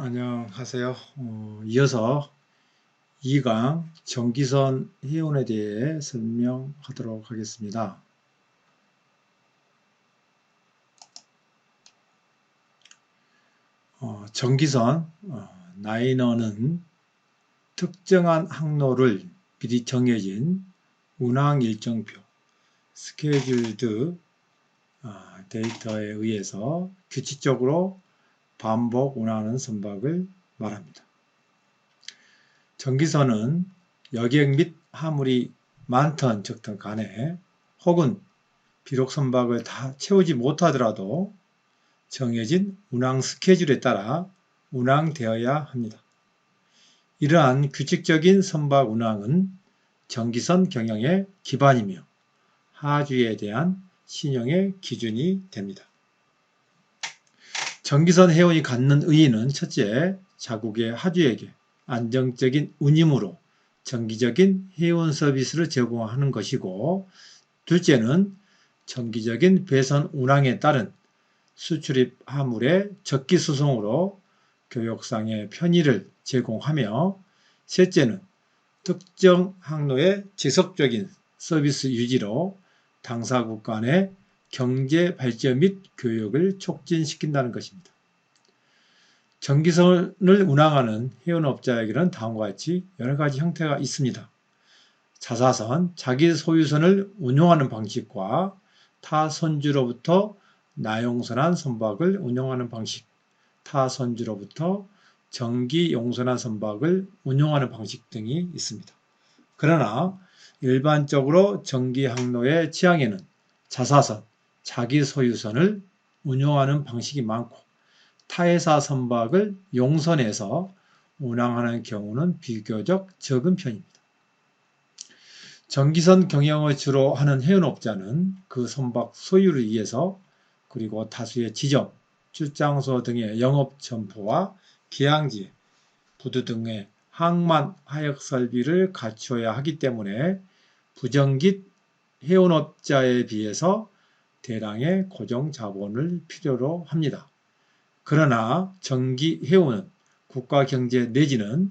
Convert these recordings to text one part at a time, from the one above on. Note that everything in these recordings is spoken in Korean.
안녕하세요. 이어서 2강 전기선 해운에 대해 설명하도록 하겠습니다. 전기선 라이너는 특정한 항로를 미리 정해진 운항 일정표 스케줄드 데이터에 의해서 규칙적으로 반복 운항하는 선박을 말합니다. 전기선은 여객 및 화물이 많든 적든 간에 혹은 비록 선박을 다 채우지 못하더라도 정해진 운항 스케줄에 따라 운항되어야 합니다. 이러한 규칙적인 선박 운항은 전기선 경영의 기반이며 하주에 대한 신용의 기준이 됩니다. 전기선 해운이 갖는 의의는 첫째, 자국의 하주에게 안정적인 운임으로 정기적인 해운 서비스를 제공하는 것이고, 둘째는 정기적인 배선 운항에 따른 수출입 화물의 적기 수송으로 교역상의 편의를 제공하며, 셋째는 특정 항로의 지속적인 서비스 유지로 당사국 간의 경제 발전 및 교역을 촉진시킨다는 것입니다. 전기선을 운항하는 해운업자에게는 다음과 같이 여러 가지 형태가 있습니다. 자사선, 자기 소유선을 운용하는 방식과 타 선주로부터 나용선한 선박을 운용하는 방식, 타 선주로부터 정기 용선한 선박을 운용하는 방식 등이 있습니다. 그러나 일반적으로 전기 항로의 취항에는 자사선, 자기 소유선을 운용하는 방식이 많고, 타회사 선박을 용선해서 운항하는 경우는 비교적 적은 편입니다. 전기선 경영을 주로 하는 해운업자는 그 선박 소유를 위해서 그리고 다수의 지점, 출장소 등의 영업 점포와 기항지, 부두 등의 항만 하역 설비를 갖추어야 하기 때문에 부정깃 해운업자에 비해서 대량의 고정 자본을 필요로 합니다. 그러나 전기 해운은 국가 경제 내지는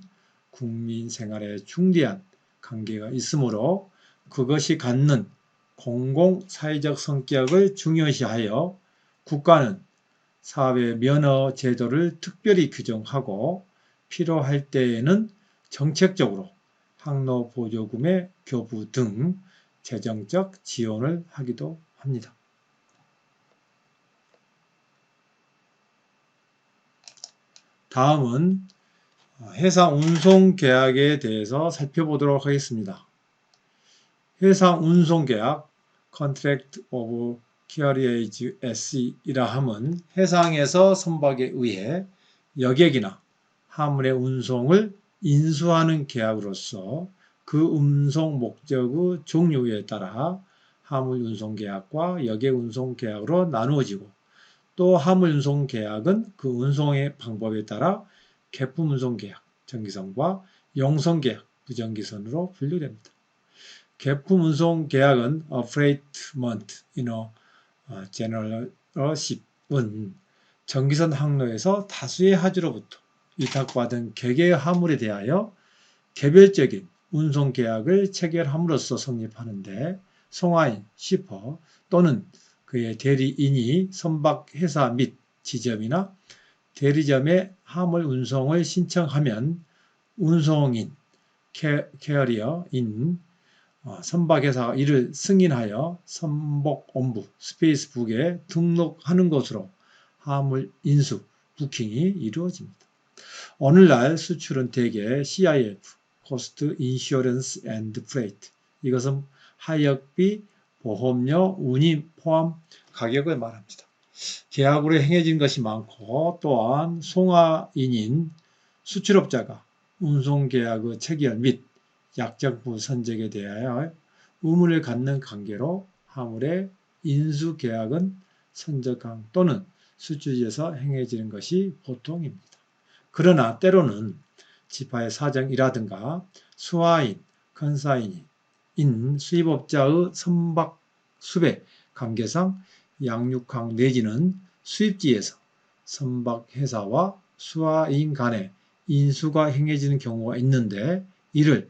국민 생활에 중대한 관계가 있으므로 그것이 갖는 공공사회적 성격을 중요시하여 국가는 사회 면허 제도를 특별히 규정하고 필요할 때에는 정책적으로 항로 보조금의 교부 등 재정적 지원을 하기도 합니다. 다음은 해상 운송 계약에 대해서 살펴보도록 하겠습니다. 해상 운송 계약 Contract of Carriage SE이라 함은 해상에서 선박에 의해 여객이나 화물의 운송을 인수하는 계약으로서 그 운송 목적의 종류에 따라 화물 운송 계약과 여객 운송 계약으로 나누어지고, 또 화물 운송 계약은 그 운송의 방법에 따라 개품 운송 계약, 전기선과 용선 계약, 부전기선으로 분류됩니다. 개품 운송 계약은 Affreightment in a Generalship은 전기선 항로에서 다수의 하주로부터 위탁받은 개개의 화물에 대하여 개별적인 운송 계약을 체결함으로써 성립하는데, 송화인, 시퍼 또는 그의 대리인이 선박 회사 및 지점이나 대리점에 화물 운송을 신청하면 운송인, 캐리어인 선박회사가 이를 승인하여 선복본부, 스페이스북에 등록하는 것으로 화물 인수, 부킹이 이루어집니다. 오늘날 수출은 대개 CIF, Cost, Insurance and Freight, 이것은 하역비, 보험료, 운임 포함 가격을 말합니다. 계약으로 행해진 것이 많고, 또한 송화인인 수출업자가 운송계약의 체결 및 약정부 선적에 대하여 의무를 갖는 관계로 화물의 인수계약은 선적항 또는 수출지에서 행해지는 것이 보통입니다. 그러나 때로는 지파의 사정이라든가 수화인, 컨사인인 수입업자의 선박 수배 관계상 양육항 내지는 수입지에서 선박회사와 수화인 간에 인수가 행해지는 경우가 있는데 이를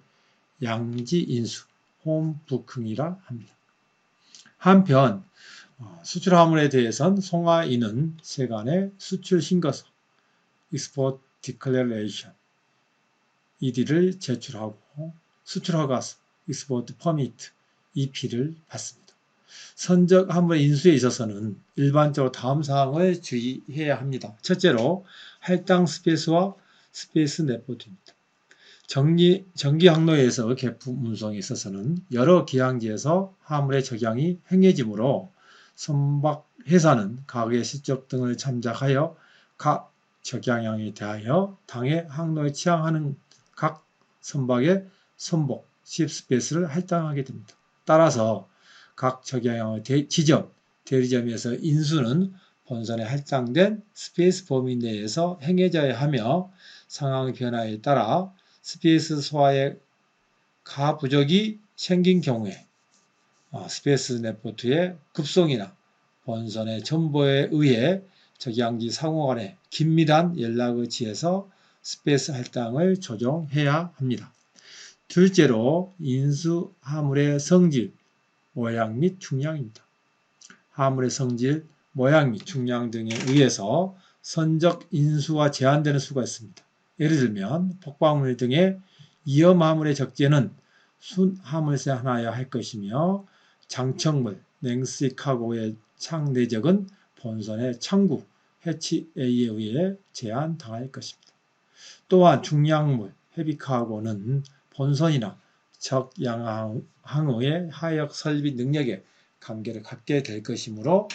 양지인수, 홈부킹이라 합니다. 한편 수출 화물에 대해선 송화인은 세간의 수출 신고서 Export Declaration ED를 제출하고 수출 허가서 Export Permit EP를 받습니다. 선적 화물의 인수에 있어서는 일반적으로 다음 사항을 주의해야 합니다. 첫째로 할당 스페이스와 스페이스 네포트입니다. 정기 항로에서 개품 운송에 있어서는 여러 기항지에서 화물의 적양이 행해지므로 선박회사는 가격의 실적 등을 참작하여 각 적양량에 대하여 당해 항로에 취항하는 각 선박의 선복, 시스페이스를 할당하게 됩니다. 따라서 각 적양량의 지점, 대리점에서 인수는 본선에 할당된 스페이스 범위 내에서 행해져야 하며 상황의 변화에 따라 스페이스 소화의 가부족이 생긴 경우에 스페이스 네포트의 급송이나 본선의 첨부에 의해 적양지 상호 간의 긴밀한 연락을 취해서 스페이스 할당을 조정해야 합니다. 둘째로 인수 화물의 성질, 모양 및 중량입니다. 화물의 성질, 모양 및 중량 등에 의해서 선적 인수가 제한되는 수가 있습니다. 예를 들면 폭발물 등의 위험 화물의 적재는 순 화물세 하나여야 할 것이며 장척물, 냉수익 카고의 창 내적은 본선의 창구, 해치 A에 의해 제한당할 것입니다. 또한 중량물, 헤비카고는 본선이나 적양항의 하역 설비 능력에 관계를 갖게 될 것이므로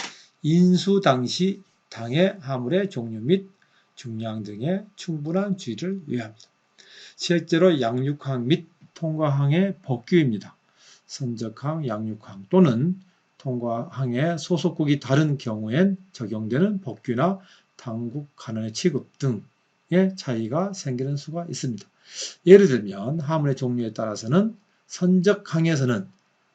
인수 당시 당해 화물의 종류 및 중량 등에 충분한 주의를 위합니다. 실제로 양육항 및 통과항의 법규입니다. 선적항, 양육항 또는 통과항의 소속국이 다른 경우엔 적용되는 법규나 당국 간의 취급 등의 차이가 생기는 수가 있습니다. 예를 들면 화물의 종류에 따라서는 선적항에서는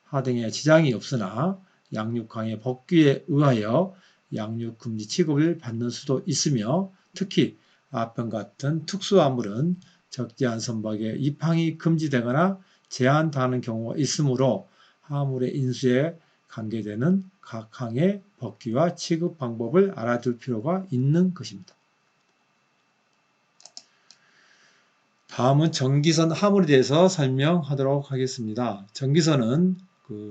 하등에 지장이 없으나 양육항의 법규에 의하여 양육 금지 취급을 받는 수도 있으며 특히 아편 같은 특수화물은 적재한 선박에 입항이 금지되거나 제한당하는 경우가 있으므로 화물의 인수에 관계되는 각 항의 법규와 취급 방법을 알아둘 필요가 있는 것입니다. 다음은 전기선 화물에 대해서 설명하도록 하겠습니다. 전기선은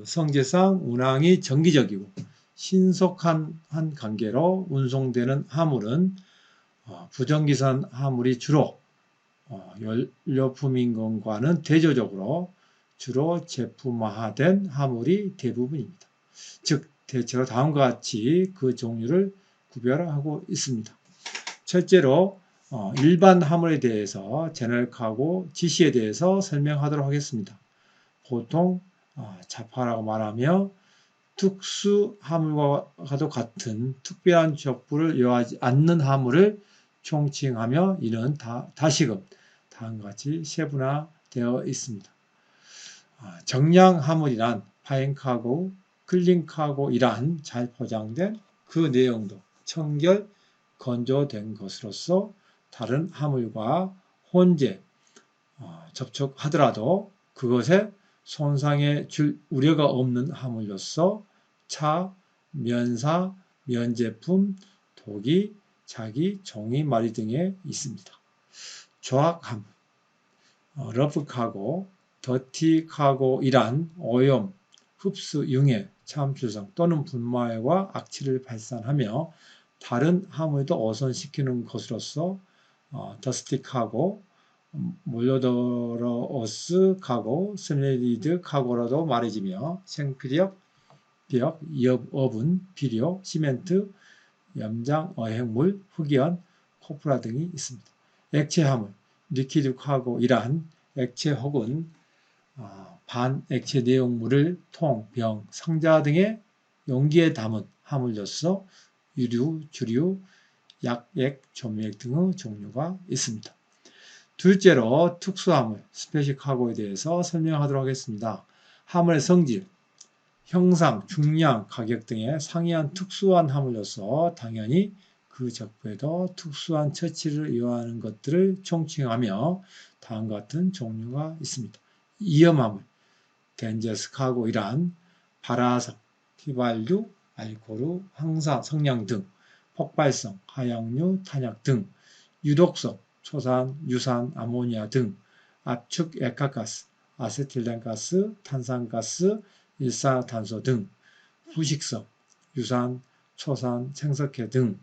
성질상 운항이 정기적이고 신속한 관계로 운송되는 화물은 부정기선 화물이 주로 연료품인 것과는 대조적으로 주로 제품화된 화물이 대부분입니다. 즉 대체로 다음과 같이 그 종류를 구별하고 있습니다. 첫째로 일반 화물에 대해서 제너럴 카고 GC에 대해서 설명하도록 하겠습니다. 보통 자파라고 말하며 특수 화물과도 같은 특별한 족부를 요하지 않는 화물을 총칭하며 이는 다시금 다음과 같이 세분화되어 있습니다. 정량 화물이란 파인 카고, 클린 카고이란 잘 포장된 그 내용도 청결, 건조된 것으로서 다른 화물과 혼재, 접촉하더라도 그것에 손상에 줄 우려가 없는 화물로서 차, 면사, 면제품, 도기, 자기, 종이, 마리 등에 있습니다. 조악함, 러프카고, 더티카고이란 오염, 흡수, 융해, 참출성 또는 분마와 악취를 발산하며 다른 화물도 오손시키는 것으로서 더스티카고, 몰로더러스 카고, 스메리드 카고라도 말해지며 생피력, 비역, 어분, 비료, 시멘트, 염장, 어획물, 흑연, 코프라 등이 있습니다. 액체 화물, 리퀴드 카고 이란 액체 혹은 반액체 내용물을 통, 병, 상자 등의 용기에 담은 화물로서 유류, 주류, 약액, 조미액 등의 종류가 있습니다. 둘째로 특수화물, 스페셜 카고에 대해서 설명하도록 하겠습니다. 화물의 성질, 형상, 중량, 가격 등에 상이한 특수한 화물로서 당연히 그 적부에도 특수한 처치를 요하는 것들을 총칭하며 다음과 같은 종류가 있습니다. 위험함을 덴저스 카고 이란 발화석, 휘발유, 알코올, 황사, 성냥 등 폭발성, 하양류, 탄약 등 유독성, 초산, 유산, 아모니아 등 압축 액화가스, 아세틸렌가스, 탄산가스, 일산화탄소 등 후식성, 유산, 초산, 생석회 등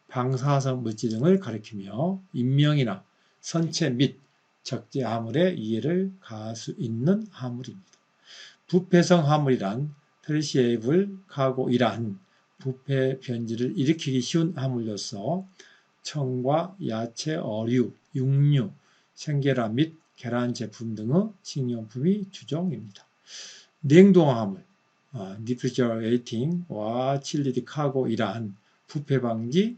방사성 물질 등을 가리키며 인명이나 선체 및 적재 화물에 이해를 가할 수 있는 화물입니다. 부패성 화물이란 페르시에이블 카고이란 부패 변질을 일으키기 쉬운 화물로서 청과 야채, 어류, 육류, 생계라 및 계란 제품 등의 식료품이 주종입니다. 냉동 화물, refrigerating와 chilled cargo이란 부패 방지,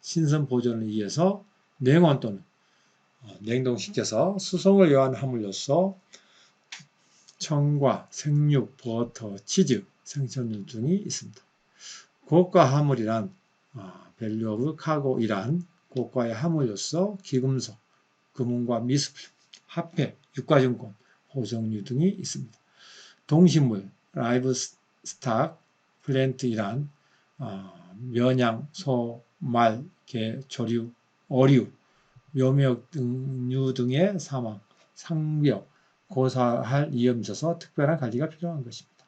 신선 보존을 위해서 냉온 또는 냉동시켜서 수송을 요하는 화물로서 청과 생육, 버터, 치즈, 생선류 등이 있습니다. 고가 화물이란 value of cargo이란 고가의 화물로서 기금속, 금은과 미술품, 화폐, 유가증권, 호석류 등이 있습니다. 동식물, 라이브스탁, 플랜트이란 면양, 소, 말, 개, 조류, 어류, 묘목 등류 등의 사망, 상병, 고사할 위험이 있어서 특별한 관리가 필요한 것입니다.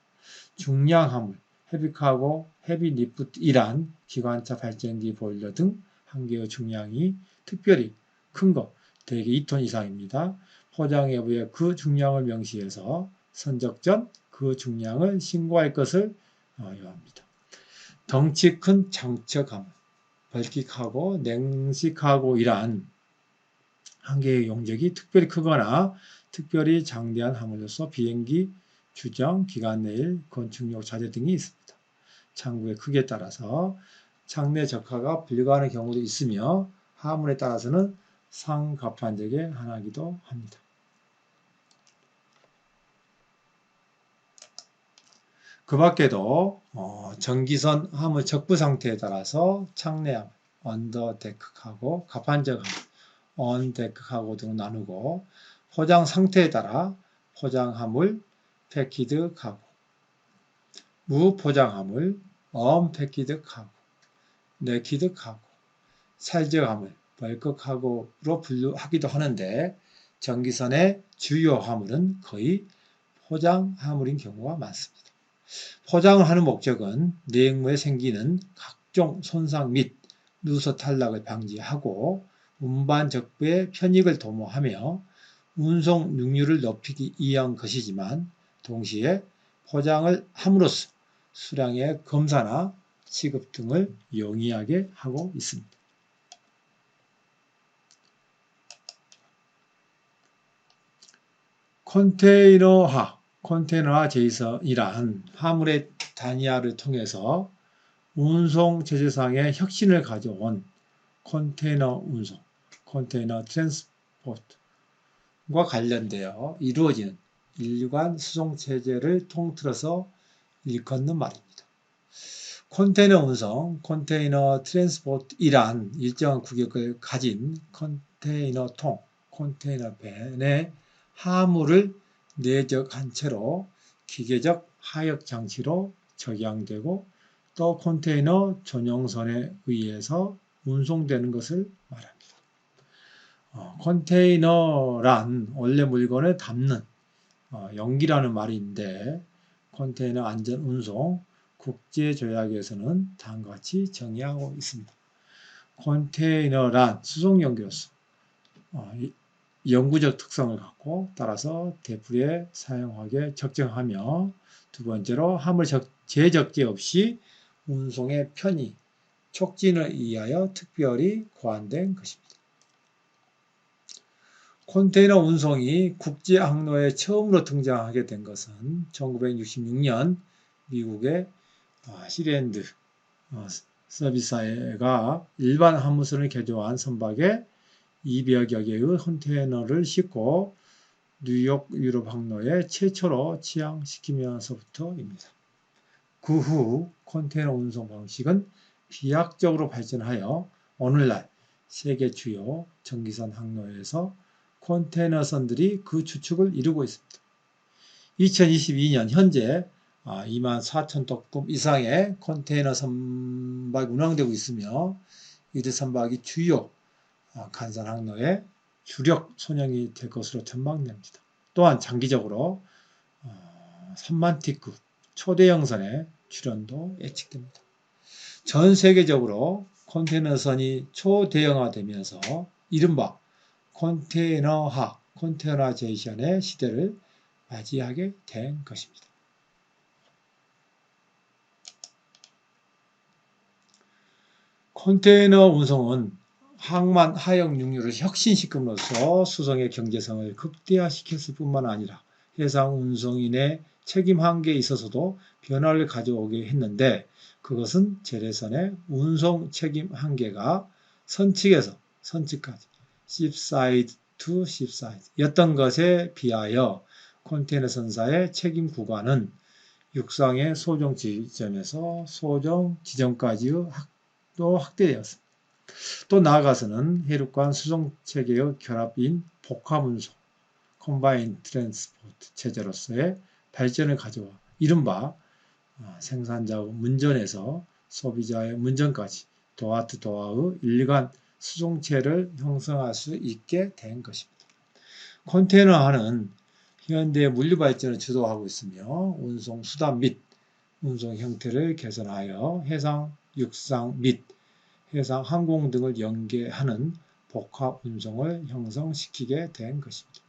중량 화물, 헤비카고, 헤비리프트이란 기관차 발전기 보일러 등 한 개의 중량이 특별히 큰 것, 대개 2톤 이상입니다. 포장 여부에 그 중량을 명시해서 선적 전 그 중량을 신고할 것을 요합니다. 덩치 큰 장척 화물, 벌킥하고 냉식하고이란 한 개의 용적이 특별히 크거나 특별히 장대한 화물로서 비행기, 주정, 기관 내일, 건축용 자재 등이 있습니다. 창구의 크기에 따라서 장내 적하가 불가하는 경우도 있으며 화물에 따라서는 상갑판적에 하나이기도 합니다. 그 밖에도 전기선 화물 적부 상태에 따라서 창내함, 언더데크하고 갑판적 화물, 언데크하고 등 나누고 포장 상태에 따라 포장 화물, 패키드 카고, 무포장 화물, 언패키드 카고, 네키드 카고, 살적 화물, 벌크 카고로 분류하기도 하는데 전기선의 주요 화물은 거의 포장 화물인 경우가 많습니다. 포장을 하는 목적은 내용물에 생기는 각종 손상 및 누수 탈락을 방지하고 운반 적부의 편익을 도모하며 운송 능률을 높이기 위한 것이지만 동시에 포장을 함으로써 수량의 검사나 취급 등을 용이하게 하고 있습니다. 컨테이너화 제이선이란 화물의 단위화를 통해서 운송 체제상의 혁신을 가져온 컨테이너 운송, 컨테이너 트랜스포트과 관련되어 이루어지는 일관 수송 체제를 통틀어서 일컫는 말입니다. 컨테이너 운송, 컨테이너 트랜스포트이란 일정한 규격을 가진 컨테이너통, 컨테이너 밴에 화물을 내적한 채로 기계적 하역 장치로 적양되고 또 컨테이너 전용선에 의해서 운송되는 것을 말합니다. 컨테이너란 원래 물건을 담는 용기라는 말인데 컨테이너 안전 운송 국제조약에서는 다음과 같이 정의하고 있습니다. 컨테이너란 수송 용기로서 영구적 특성을 갖고 따라서 대풀에 사용하게 적정하며 두 번째로 화물 재적재 없이 운송의 편의, 촉진을 위하여 특별히 고안된 것입니다. 컨테이너 운송이 국제 항로에 처음으로 등장하게 된 것은 1966년 미국의 시랜드 서비스사가 일반 화물선을 개조한 선박에 200여 개의 컨테이너를 싣고 뉴욕 유럽 항로에 최초로 취항시키면서부터입니다. 그 후 컨테이너 운송 방식은 비약적으로 발전하여 오늘날 세계 주요 전기선 항로에서 컨테이너선들이 그 주축을 이루고 있습니다. 2022년 현재 24,000톤급 이상의 컨테이너 선박이 운항되고 있으며 이들 선박이 주요 간선 항로의 주력 선형이 될 것으로 전망됩니다. 또한 장기적으로 3만 티급 초대형선의 출현도 예측됩니다. 전 세계적으로 컨테이너선이 초대형화되면서 이른바 컨테이너제이션의 시대를 맞이하게 된 것입니다. 컨테이너 운송은 항만 하역 육류를 혁신시킴으로써 수송의 경제성을 극대화시켰을 뿐만 아니라 해상 운송인의 책임 한계에 있어서도 변화를 가져오게 했는데, 그것은 재래선의 운송 책임 한계가 선측에서 선측까지 shipside to shipside 였던 것에 비하여 컨테이너 선사의 책임 구간은 육상의 소정 지점에서 소정 지점까지의 확대되었습니다. 또 나아가서는 해륙간 수송 체계의 결합인 복합운송 (combined transport) 체제로서의 발전을 가져와 이른바 생산자의 문전에서 소비자의 문전까지 도어-투-도어의 일간 수송체를 형성할 수 있게 된 것입니다. 컨테이너화는 현대의 물류 발전을 주도하고 있으며 운송 수단 및 운송 형태를 개선하여 해상, 육상 및 해상 항공 등을 연계하는 복합 운송을 형성시키게 된 것입니다.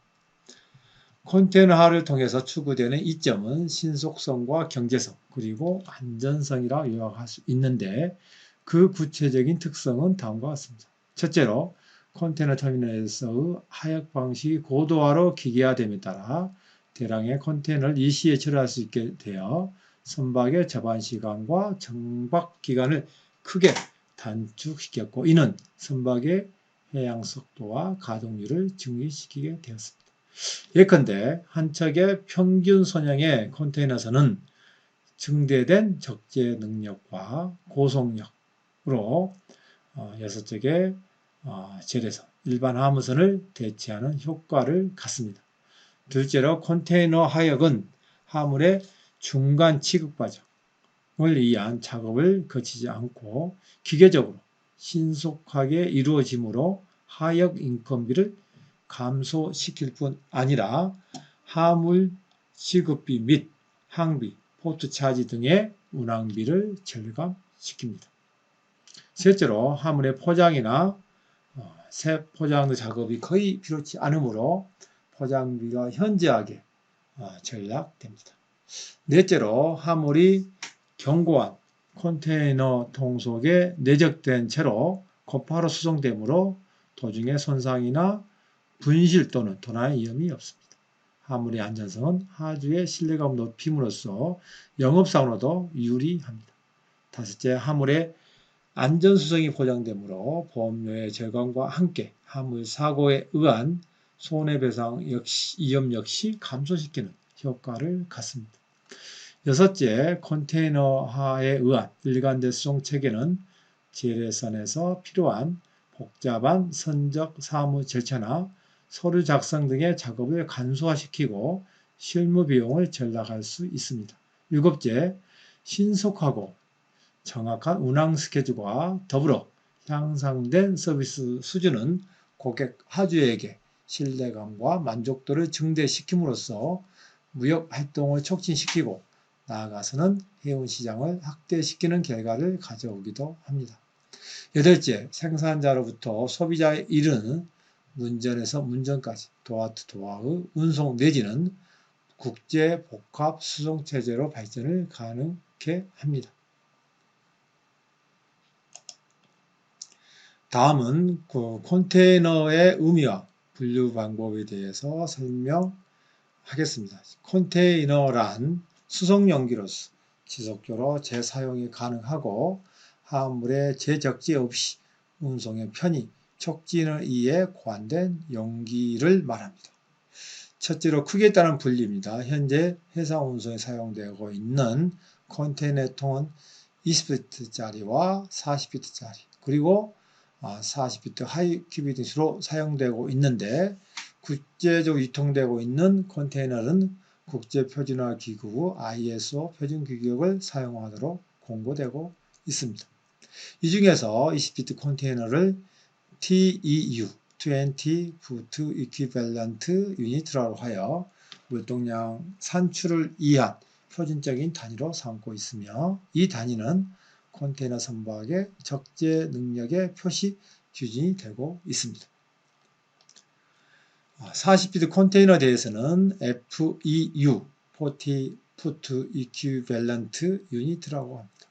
컨테이너화를 통해서 추구되는 이점은 신속성과 경제성 그리고 안전성이라 요약할 수 있는데, 그 구체적인 특성은 다음과 같습니다. 첫째로 컨테이너 터미널에서의 하역 방식이 고도화로 기계화됨에 따라 대량의 컨테이너를 일시에 처리할 수 있게 되어 선박의 접안 시간과 정박 기간을 크게 단축시켰고, 이는 선박의 해양 속도와 가동률을 증진시키게 되었습니다. 예컨대 한 척의 평균 선형의 컨테이너선은 증대된 적재 능력과 고속력으로 6척의 재래선, 일반 화물선을 대체하는 효과를 갖습니다. 둘째로 컨테이너 하역은 화물의 중간 취급 과정을 위한 작업을 거치지 않고 기계적으로 신속하게 이루어지므로 하역 인건비를 감소시킬 뿐 아니라 화물 취급비 및 항비, 포트 차지 등의 운항비를 절감시킵니다. 셋째로 화물의 포장이나 새 포장 작업이 거의 필요치 않으므로 포장비가 현저하게 절약됩니다. 넷째로 화물이 견고한 컨테이너 통 속에 내적된 채로 곧바로 수송되므로 도중에 손상이나 분실 또는 도난의 위험이 없습니다. 화물의 안전성은 하주의 신뢰감을 높임으로써 영업상으로도 유리합니다. 다섯째, 화물의 안전수송이 보장되므로 보험료의 절감과 함께 화물 사고에 의한 손해배상 위험 역시 감소시키는 효과를 갖습니다. 여섯째, 컨테이너화에 의한 일관된 수송 체계는 재래선에서 필요한 복잡한 선적 사무 절차나 서류 작성 등의 작업을 간소화시키고 실무 비용을 절약할 수 있습니다. 일곱째, 신속하고 정확한 운항 스케줄과 더불어 향상된 서비스 수준은 고객 하주에게 신뢰감과 만족도를 증대시킴으로써 무역 활동을 촉진시키고 나아가서는 해운 시장을 확대시키는 결과를 가져오기도 합니다. 여덟째, 생산자로부터 소비자에 이르는 문전에서 문전까지 도어-투-도어의 운송 내지는 국제 복합 수송 체제로 발전을 가능케 합니다. 다음은 컨테이너의 의미와 분류 방법에 대해서 설명하겠습니다. 컨테이너란 수송용기로서 지속적으로 재사용이 가능하고 화물의 재적재 없이 운송의 편의, 촉진을 위해 고안된 용기를 말합니다. 첫째로 크기에 따른 분류입니다. 현재 해상 운송에 사용되고 있는 컨테이너 통은 20피트짜리와 40피트짜리, 그리고 40비트 하이 큐비트 수로 사용되고 있는데 국제적으로 유통되고 있는 컨테이너는 국제표준화기구 ISO 표준 규격을 사용하도록 공고되고 있습니다. 이 중에서 20비트 컨테이너를 TEU, 20 Foot Equivalent Unit라고 하여 물동량 산출을 이해한 표준적인 단위로 삼고 있으며 이 단위는 컨테이너 선박의 적재 능력의 표시 기준이 되고 있습니다. 40피트 컨테이너에 대해서는 FEU, 40 Foot Equivalent Unit라고 합니다.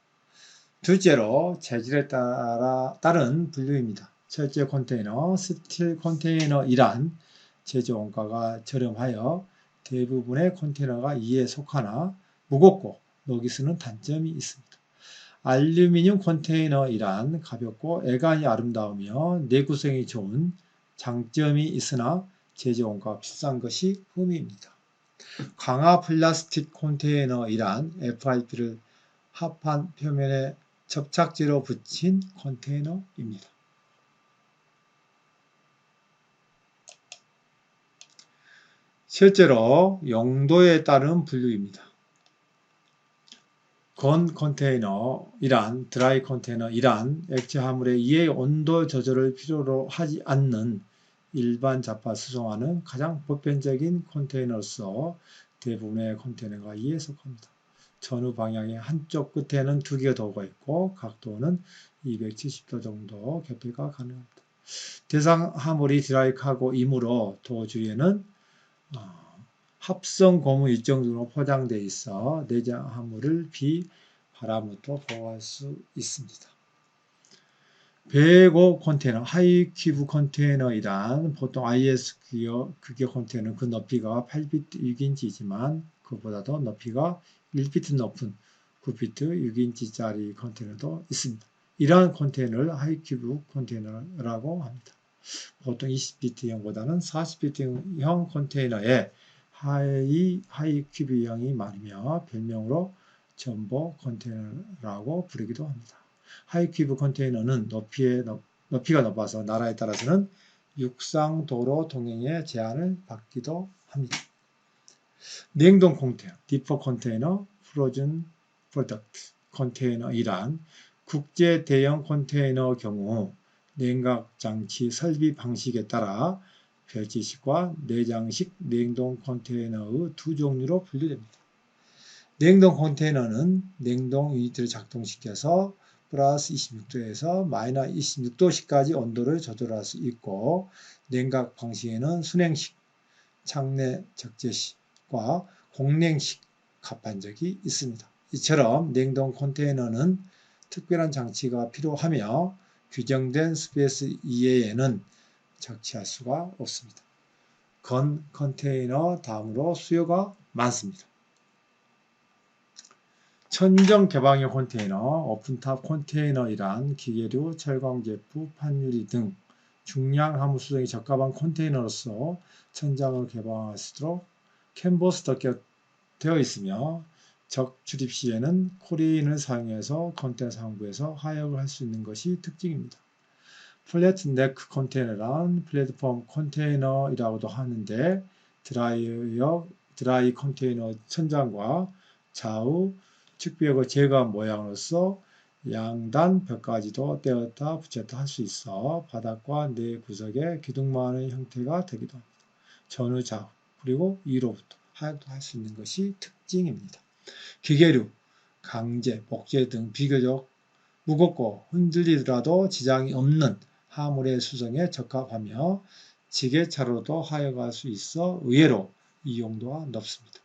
둘째로 재질에 따른 분류입니다. 첫째 컨테이너, 스틸 컨테이너이란 제조 원가가 저렴하여 대부분의 컨테이너가 이에 속하나 무겁고 녹이 쓰는 단점이 있습니다. 알루미늄 컨테이너이란 가볍고 애간이 아름다우며 내구성이 좋은 장점이 있으나 제조 원가가 비싼 것이 흠입니다. 강화 플라스틱 컨테이너이란 FIP를 합판 표면에 접착제로 붙인 컨테이너입니다. 실제로 용도에 따른 분류입니다. 건 컨테이너이란 드라이 컨테이너이란 액체 화물의 이의 온도 조절을 필요로 하지 않는 일반 잡화 수송하는 가장 보편적인 컨테이너로서 대부분의 컨테이너가 이에 속합니다. 전후 방향의 한쪽 끝에는 2개의 도구가 있고 각도는 270도 정도 개폐가 가능합니다. 대상 화물이 드라이 카고이므로 도 주위에는 합성 고무 일정 정도 포장되어 있어 내장 화물을 비, 바람으로부터 보호할 수 있습니다. 배고 컨테이너, 하이 큐브 컨테이너이란 보통 IS 규격 컨테이너 그 높이가 8비트 6인치이지만 그보다도 높이가 1비트 높은 9비트 6인치짜리 컨테이너도 있습니다. 이러한 컨테이너를 하이 큐브 컨테이너라고 합니다. 보통 20비트형보다는 40비트형 컨테이너에 하이 큐브형이 많으며 별명으로 전보 컨테이너라고 부르기도 합니다. 하이 큐브 컨테이너는 높이가 높아서 나라에 따라서는 육상 도로 통행에 제한을 받기도 합니다. 냉동 컨테이너, 디퍼 컨테이너, 프로즌 프로덕트 컨테이너이란 국제 대형 컨테이너 경우 냉각 장치 설비 방식에 따라 펼치식과 내장식 냉동 컨테이너의 두 종류로 분류됩니다. 냉동 컨테이너는 냉동 유니트를 작동시켜서 플러스 26도에서 마이너스 26도씨까지 온도를 조절할 수 있고 냉각 방식에는 순행식, 창내 적재식과 공냉식 갑판적이 있습니다. 이처럼 냉동 컨테이너는 특별한 장치가 필요하며 규정된 스페이스 이외에는 적치할 수가 없습니다. 건 컨테이너 다음으로 수요가 많습니다. 천정 개방형 컨테이너, 오픈탑 컨테이너이란 기계류, 철광제품, 판유리 등 중량 화물 수송이 적합한 컨테이너로서 천장을 개방할 수 있도록 캔버스 덮개되어 있으며 적 출입 시에는 코리인을 사용해서 컨테이너 상부에서 하역을 할 수 있는 것이 특징입니다. 플랫 네크 컨테이너란 플랫폼 컨테이너이라고도 하는데 드라이 컨테이너 천장과 좌우 측벽을 제거한 모양으로서 양단 벽까지도 떼었다 붙였다 할 수 있어 바닥과 내 구석에 기둥만의 형태가 되기도 합니다. 전후 좌우 그리고 위로부터 하역도 할 수 있는 것이 특징입니다. 기계류, 강제, 목재 등 비교적 무겁고 흔들리더라도 지장이 없는 화물의 수송에 적합하며 지게차로도 하역할 수 있어 의외로 이용도가 높습니다.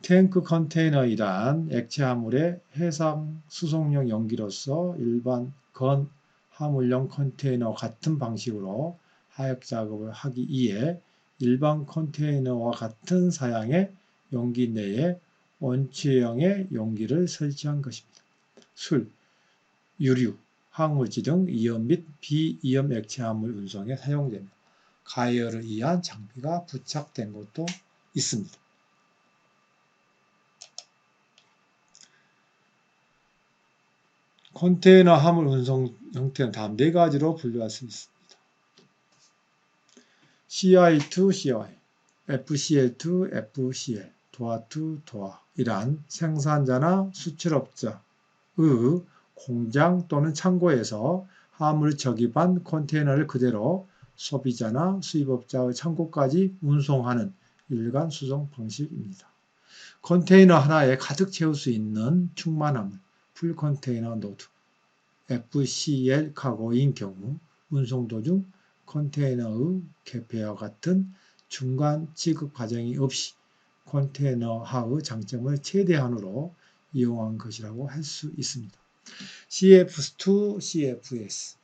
탱크 컨테이너이란 액체 화물의 해상 수송용 용기로서 일반 건 화물용 컨테이너 같은 방식으로 하역 작업을 하기 위해 일반 컨테이너와 같은 사양의 용기 내에 원체형의 용기를 설치한 것입니다. 술, 유류, 화학물질 등 이염 및 비이염 액체 화물 운송에 사용되며 가열을 위한 장비가 부착된 것도 있습니다. 컨테이너 화물 운송 형태는 다음 네 가지로 분류할 수 있습니다. CI to CI, FCL to FCL, 도화 to 도화. 이란 생산자나 수출업자의 공장 또는 창고에서 화물을 적입한 컨테이너를 그대로 소비자나 수입업자의 창고까지 운송하는 일간 수송 방식입니다. 컨테이너 하나에 가득 채울 수 있는 충만함을 풀 컨테이너 노드, FCL 카고인 경우 운송 도중 컨테이너의 개폐와 같은 중간 취급 과정이 없이 컨테이너하의 장점을 최대한으로 이용한 것이라고 할 수 있습니다. CF to CFS,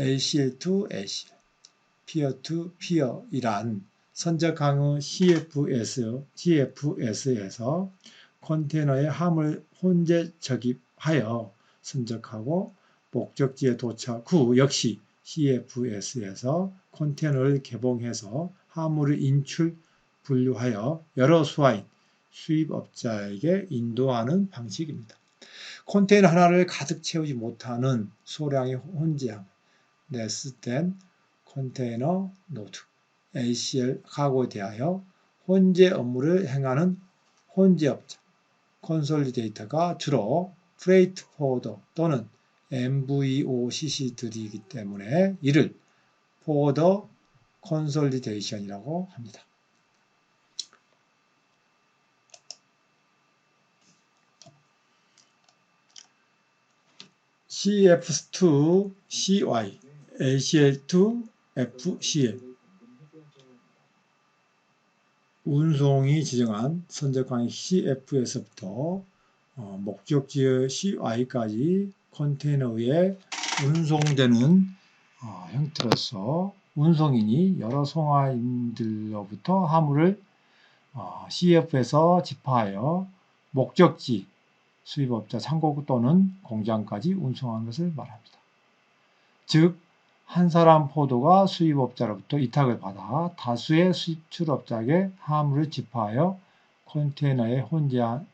ACL to ACL, Peer to Peer 이란 선적항의 CFS에서 컨테이너의 화물 혼재 적입하여 선적하고 목적지에 도착 후 역시 CFS에서 컨테이너를 개봉해서 화물을 인출, 분류하여 여러 수화인, 수입업자에게 인도하는 방식입니다. 컨테이너 하나를 가득 채우지 못하는 소량의 혼재함, less than 컨테이너 노드, ACL 카고에 대하여 혼재 업무를 행하는 혼재업자, 컨솔리데이터가 주로 프레이트 포워더 또는 MVOCC들이기 때문에 이를 포워더 컨솔리데이션이라고 합니다. CF to CY, ACL to FCL 운송이 지정한 선적항 CF에서부터 목적지의 CY까지 컨테이너에 운송되는 형태로서 운송인이 여러 송화인들로부터 화물을 CF에서 집하하여 목적지 수입업자 창고 또는 공장까지 운송하는 것을 말합니다. 즉, 한 사람 포도가 수입업자로부터 위탁을 받아 다수의 수출업자에게 화물을 집하하여 컨테이너에 혼재한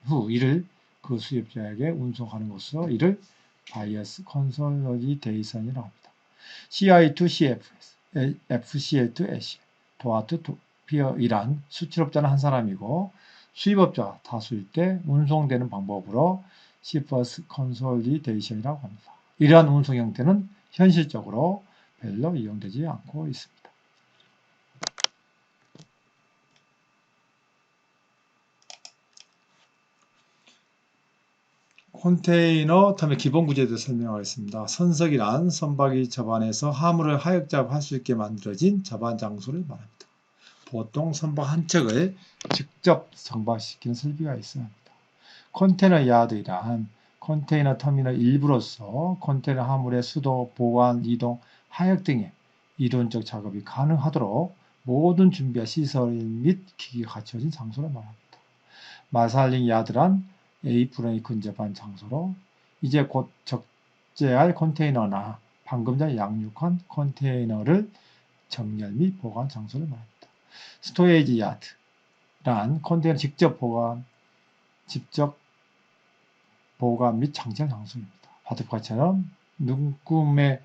후 이를 그 수입자에게 운송하는 것으로 이를 바이어스 컨솔리데이션이라고 합니다. CI to CFS, FCL to ACL, 도화 to 피어 이란 수출업자는 한 사람이고 수입업자가 다수일 때 운송되는 방법으로 시퍼스 컨솔리데이션이라고 합니다. 이러한 운송 형태는 현실적으로 별로 이용되지 않고 있습니다. 컨테이너 다음에 기본 구조에 대해서 설명하겠습니다. 선석이란 선박이 접안에서 화물을 하역 작업할 수 있게 만들어진 접안 장소를 말합니다. 보통 선박 한 척을 직접 정박시키는 설비가 있어야 합니다. 컨테이너 야드이란 컨테이너 터미널 일부로서 컨테이너 화물의 수도, 보관, 이동, 하역 등의 이론적 작업이 가능하도록 모든 준비와 시설 및 기기가 갖춰진 장소를 말합니다. 마살링 야드란 에이프론이 근접한 장소로 이제 곧 적재할 컨테이너나 방금 전에 양육한 컨테이너를 정렬 및 보관 장소를 말합니다. 스토레이지 야드란 컨테이너 직접 보관 및 장착 장소입니다. 바둑과처럼 눈금의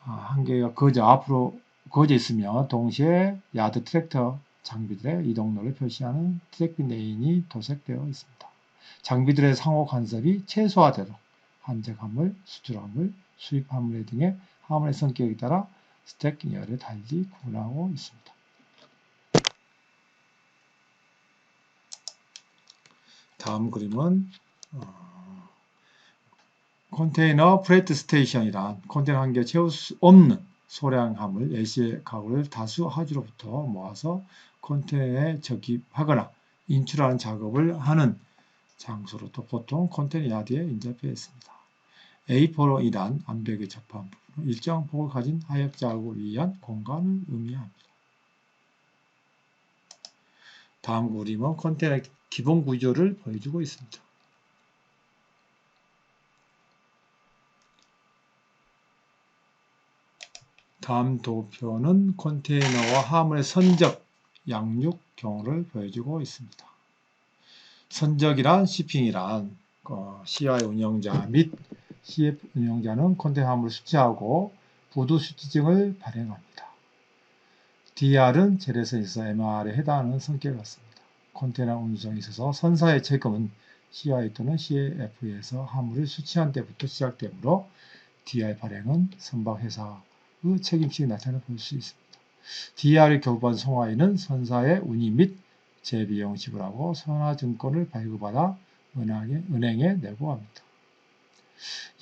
한 개가 거저 앞으로 거저 있으며 동시에 야드 트랙터 장비들의 이동로를 표시하는 트랙 레인이 도색되어 있습니다. 장비들의 상호 간섭이 최소화되도록 한적 화물, 수출 화물, 수입 화물 등의 화물의 성격에 따라 스택열을 달리 구분하고 있습니다. 다음 그림은 컨테이너 프레이트 스테이션이란 컨테이너 한 개 채울 수 없는 소량 화물, LCL 가구를 다수 하주로부터 모아서 컨테이너에 적입하거나 인출하는 작업을 하는 장소로 또 보통 컨테이너 야드에 인접해 있습니다. A4로 이란 암벽에 접한 부분은 일정 폭을 가진 하역 작업을 위한 공간을 의미합니다. 다음 그림은 컨테이너 기본 구조를 보여주고 있습니다. 다음 도표는 컨테이너와 화물의 선적, 양육 경우를 보여주고 있습니다. 선적이란 shipping이란 CI 운영자 및 CF 운영자는 콘텐츠 화물을 수취하고 부두 수취증을 발행합니다. DR은 재래선에서 MR에 해당하는 성격을 갖습니다. 컨테이너 운송에 있어서 선사의 책임은 CI 또는 CF에서 화물을 수취한 때부터 시작되므로 DR 발행은 선박회사의 책임식이 나타나 볼 수 있습니다. DR의 교부받은 송화인은 선사의 운임 및 재비용 지불하고 선화증권을 발급받아 은행에 내고합니다.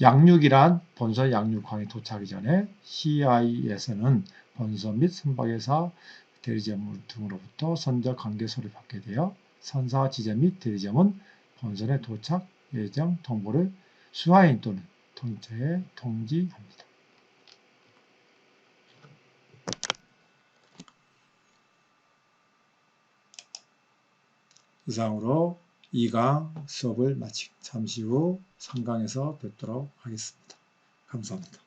양육이란 본선 양육항에 도착하기 전에 CI에서는 본선 및 선박회사 대리점 등으로부터 선적 관계서를 받게 되어 선사 지점 및 대리점은 본선에 도착 예정 통보를 수화인 또는 통째에 통지합니다. 이상으로 2강 수업을 마치고 잠시 후 3강에서 뵙도록 하겠습니다. 감사합니다.